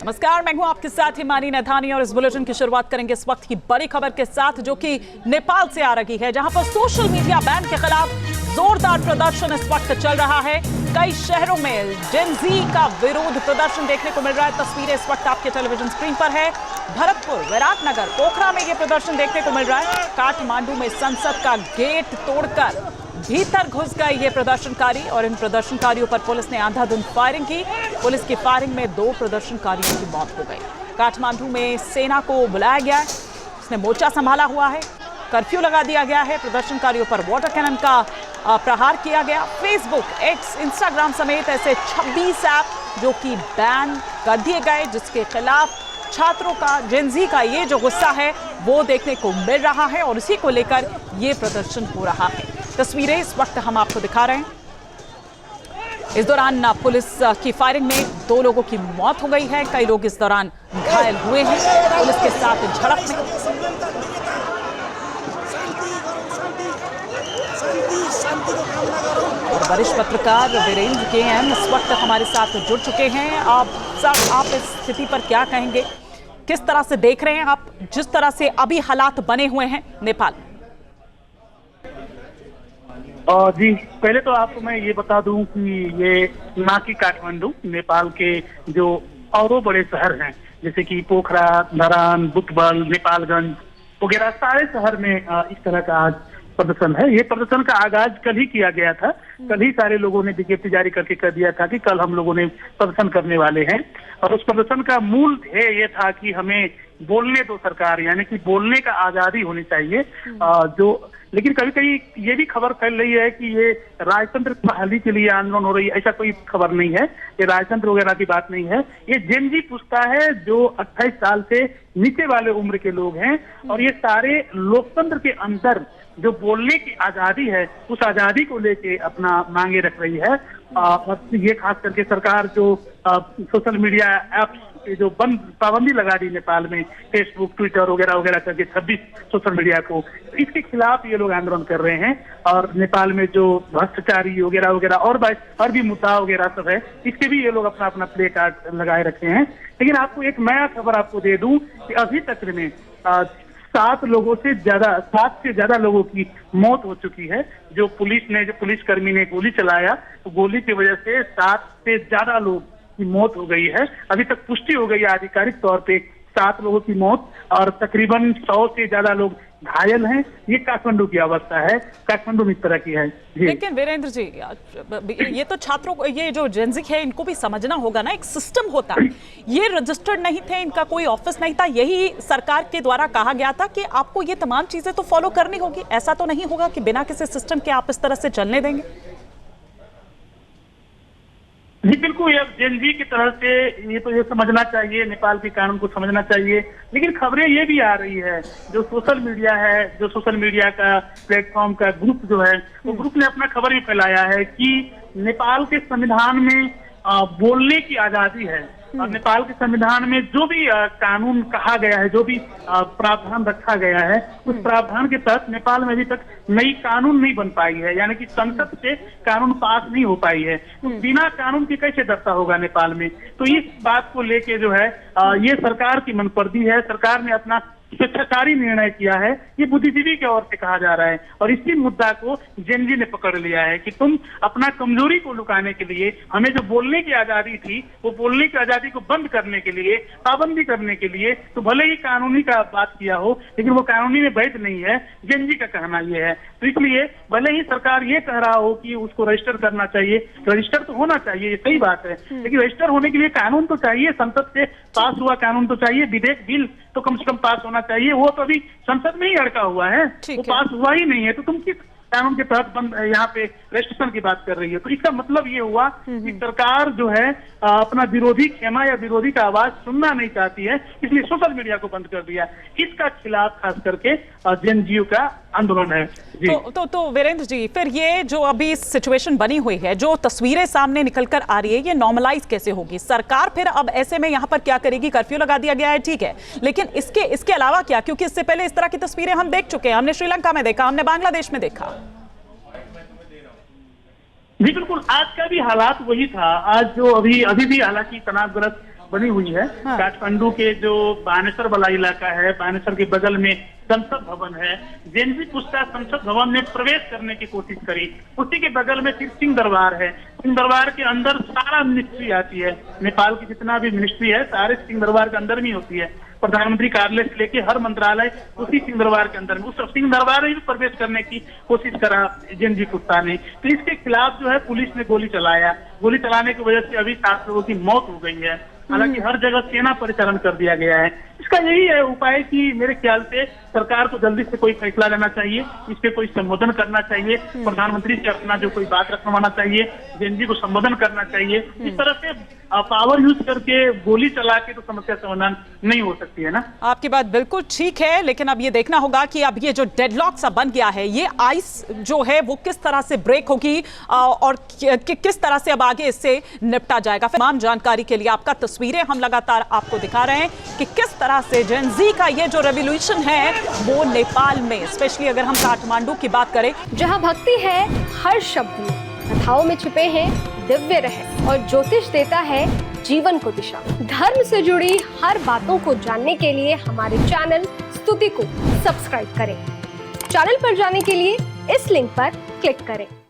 नमस्कार, मैं हूं आपके साथ हिमानी नथानी और इस बुलेटिन की शुरुआत करेंगे इस वक्त की बड़ी खबर के साथ, जो कि नेपाल से आ रही है, जहां पर सोशल मीडिया बैन के खिलाफ जोरदार प्रदर्शन इस वक्त चल रहा है। कई शहरों में जेन जी का विरोध प्रदर्शन देखने को मिल रहा है। तस्वीरें इस वक्त आपके टेलीविजन स्क्रीन पर है। भरतपुर, विराटनगर, पोखरा में यह प्रदर्शन देखने को मिल रहा है। काठमांडू में संसद का गेट तोड़कर भीतर घुस गए ये प्रदर्शनकारी और इन प्रदर्शनकारियों पर पुलिस ने अंधाधुंध फायरिंग की। पुलिस की फायरिंग में 2 प्रदर्शनकारियों की मौत हो गई। काठमांडू में सेना को बुलाया गया है, उसने मोर्चा संभाला हुआ है। कर्फ्यू लगा दिया गया है। प्रदर्शनकारियों पर वाटर कैनन का प्रहार किया गया। फेसबुक, एक्स, इंस्टाग्राम समेत ऐसे 26 ऐप जो कि बैन कर दिए गए, जिसके खिलाफ छात्रों का, जेनजी का ये जो गुस्सा है वो देखने को मिल रहा है और इसी को लेकर ये प्रदर्शन हो रहा है। तस्वीरें इस वक्त हम आपको दिखा रहे हैं। इस दौरान पुलिस की फायरिंग में 2 लोगों की मौत हो गई है। कई लोग इस दौरान घायल हुए हैं पुलिस के साथ झड़प में। वरिष्ठ पत्रकार वीरेंद्र KM इस वक्त हमारे साथ जुड़ चुके हैं। आप इस स्थिति पर क्या कहेंगे, किस तरह से देख रहे हैं आप, जिस तरह से अभी हालात बने हुए हैं नेपाल? जी, पहले तो आपको मैं ये बता दूं कि ये ना कि काठमांडू, नेपाल के जो और बड़े शहर हैं जैसे कि पोखरा, धरान, बुटवल, नेपालगंज वगैरह सारे शहर में इस तरह का आज प्रदर्शन है। ये प्रदर्शन का आगाज कल ही किया गया था। कल ही सारे लोगों ने विज्ञप्ति जारी करके कर दिया था कि कल हम लोगों ने प्रदर्शन करने वाले हैं। और उस प्रदर्शन का मूल ध्येय ये था कि हमें बोलने दो सरकार, यानी कि बोलने का आजादी होनी चाहिए। लेकिन कभी कभी ये भी खबर फैल रही है कि ये राजतंत्र बहाली के लिए आंदोलन हो रही है। ऐसा कोई खबर नहीं है, ये राजतंत्र वगैरह की बात नहीं है। ये जेन जी पूछता है जो 28 साल से नीचे वाले उम्र के लोग हैं, और ये सारे लोकतंत्र के अंदर जो बोलने की आजादी है उस आजादी को लेके अपना मांगे रख रही है। और ये खास करके सरकार जो सोशल मीडिया ऐप्स जो पाबंदी लगा दी नेपाल में, फेसबुक, ट्विटर वगैरह वगैरह करके 26 सोशल मीडिया को, इसके खिलाफ ये लोग आंदोलन कर रहे हैं। और नेपाल में जो भ्रष्टाचारी वगैरह वगैरह और भी मुद्दा वगैरह सब है, इसके भी ये लोग अपना अपना प्ले कार्ड लगाए रखे हैं। लेकिन आपको एक नया खबर आपको दे दूं कि अभी तक में 7 से ज्यादा लोगों की मौत हो चुकी है। जो पुलिसकर्मी ने गोली चलाया, तो गोली की वजह से 7 से ज्यादा लोग की मौत हो गई है। अभी तक पुष्टि हो गई है आधिकारिक तौर पे 7 लोगों की मौत, और तकरीबन 100 से ज्यादा लोग घायल हैं। ये काठमांडू की अवस्था है, काठमांडू में इस तरह की है। लेकिन वीरेंद्र जी, ये तो छात्रों को, ये जो जेनजी है, इनको भी समझना होगा ना, एक सिस्टम होता है। ये रजिस्टर्ड नहीं थे, इनका कोई ऑफिस नहीं था। यही सरकार के द्वारा कहा गया था कि आपको ये तमाम चीजें तो फॉलो करनी होगी। ऐसा तो नहीं होगा कि बिना किसी सिस्टम के आप इस तरह से चलने देंगे? जी बिल्कुल, ये जेन जी की तरह से ये समझना चाहिए, नेपाल के कानून को समझना चाहिए। लेकिन खबरें ये भी आ रही है, जो सोशल मीडिया का प्लेटफॉर्म का ग्रुप जो है, वो ग्रुप ने अपना खबर भी फैलाया है कि नेपाल के संविधान में बोलने की आजादी है। और नेपाल के संविधान में जो भी कानून कहा गया है, जो भी प्रावधान रखा गया है, उस प्रावधान के तहत नेपाल में अभी तक नई कानून नहीं बन पाई है, यानी कि संसद से कानून पास नहीं हो पाई है। तो बिना कानून के कैसे दस्ता होगा नेपाल में? तो इस बात को लेके जो है ये सरकार की मनपर्दी है। सरकार ने अपना स्वेच्छाचारी निर्णय किया है, ये बुद्धिजीवी की ओर से कहा जा रहा है। और इसी मुद्दा को जेन जी ने पकड़ लिया है कि तुम अपना कमजोरी को लुकाने के लिए, हमें जो बोलने की आजादी थी, वो बोलने की आजादी को बंद करने के लिए, पाबंदी करने के लिए, तो भले ही कानूनी का बात किया हो, लेकिन वो कानूनी में वैध नहीं है। जेन जी का कहना यह है। तो इसलिए भले ही सरकार ये कह रहा हो कि उसको रजिस्टर करना चाहिए, रजिस्टर तो होना चाहिए, ये सही बात है, लेकिन रजिस्टर होने के लिए कानून तो चाहिए, संसद से पास हुआ कानून तो चाहिए, विधेयक बिल तो कम से कम पास होना चाहिए। वो तो अभी संसद में ही अड़का हुआ है, वो पास हुआ ही नहीं है। तो तुम किस कानून के तहत यहाँ पे रजिस्ट्रेशन की बात कर रही है? तो इसका मतलब ये हुआ कि सरकार जो है अपना विरोधी खेमा या विरोधी का आवाज सुनना नहीं चाहती है, इसलिए सोशल मीडिया को बंद कर दिया। इसका खिलाफ खास करके जेन जी का आंदोलन है। तो वीरेंद्र जी, फिर ये जो अभी सिचुएशन बनी हुई है, जो तस्वीरें सामने निकल कर आ रही है, ये नॉर्मलाइज कैसे होगी? सरकार फिर अब ऐसे में यहाँ पर क्या करेगी? कर्फ्यू लगा दिया गया है, ठीक है, लेकिन इसके अलावा क्या? क्योंकि इससे पहले इस तरह की तस्वीरें हम देख चुके हैं। हमने श्रीलंका में देखा, हमने बांग्लादेश में देखा। जी बिल्कुल, आज का भी हालात वही था। आज जो अभी भी हालांकि तनावग्रस्त बनी हुई है। हाँ। काठमांडू के जो बानेश्वर वाला इलाका है, बानेश्वर के बगल में संसद भवन है। जेनजी पुस्ता संसद भवन में प्रवेश करने की कोशिश करी, उसी के बगल में फिर सिंह दरबार है। सिंह दरबार के अंदर सारा मिनिस्ट्री आती है, नेपाल की जितना भी मिनिस्ट्री है सारे सिंह दरबार के अंदर में होती है। प्रधानमंत्री कार्यालय से लेके हर मंत्रालय उसी सिंह दरबार के अंदर में, उस सिंह दरबार में भी प्रवेश करने की कोशिश करा जेनजी पुस्ता ने। तो इसके खिलाफ जो है पुलिस ने गोली चलाया। गोली चलाने की वजह से अभी 7 लोगों की मौत हो गई है। हालांकि हर जगह सेना परिचालन कर दिया गया है। इसका यही है उपाय कि मेरे ख्याल से सरकार को जल्दी से कोई फैसला लेना चाहिए, इस पे कोई संबोधन करना चाहिए, प्रधानमंत्री से अपना जो कोई बात रखवाना चाहिए, जेनजी को संबोधन करना चाहिए। इस तरह से पावर यूज करके गोली चला के तो समस्या समाधान नहीं हो सकती है ना। आपकी बात बिल्कुल ठीक है, लेकिन अब ये देखना होगा कि अब ये जो डेडलॉक सा बन गया है, ये आइस जो है वो किस तरह से ब्रेक होगी और किस तरह से अब आगे इससे निपटा जाएगा। तमाम जानकारी के लिए आपका तस्वीरें हम लगातार आपको दिखा रहे हैं कि किस तरह से जेन जी का ये जो रेवोल्यूशन है वो नेपाल में, स्पेशली अगर हम काठमांडू की बात करें, जहां भक्ति है हर शब्द में, कथाओं में छुपे हैं दिव्य रहस्य और ज्योतिष देता है जीवन को दिशा। धर्म से जुड़ी हर बातों को जानने के लिए हमारे चैनल स्तुति को सब्सक्राइब करें। चैनल पर जाने के लिए इस लिंक पर क्लिक करें।